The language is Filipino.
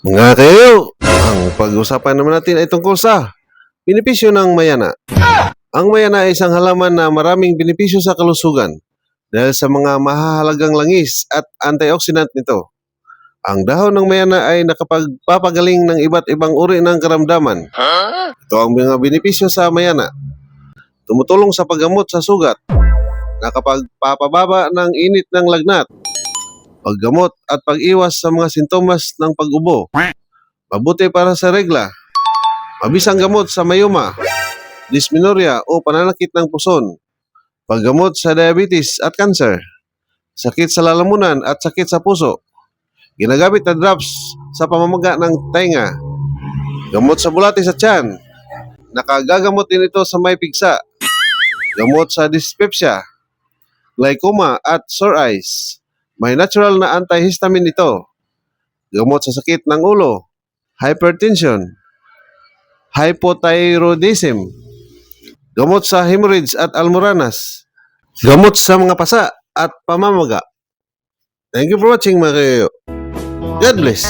Mga kayo, ang pag-usapan naman natin ay tungkol sa benepisyo ng mayana. Ang mayana ay isang halaman na maraming benepisyo sa kalusugan dahil sa mga mahahalagang langis at antioxidant nito. Ang dahon ng mayana ay nakapagpapagaling ng iba't ibang uri ng karamdaman. Ito ang mga benepisyo sa mayana. Tumutulong sa paggamot sa sugat, nakapagpapababa ng init ng lagnat, paggamot at pag-iwas sa mga sintomas ng pag-ubo. Mabuti para sa regla, mabisang gamot sa mayuma, dysmenorrhea o pananakit ng puson, paggamot sa diabetes at cancer, sakit sa lalamunan at sakit sa puso, ginagamit na drops sa pamamaga ng tainga, gamot sa bulati sa tiyan, nakagagamot din ito sa may pigsa, gamot sa dyspepsia, glaucoma at sore eyes. May natural na antihistamine ito, gamot sa sakit ng ulo, hypertension, hypothyroidism, gamot sa hemorrhoids at almoranas, gamot sa mga pasa at pamamaga. Thank you for watching mga kayo. God bless.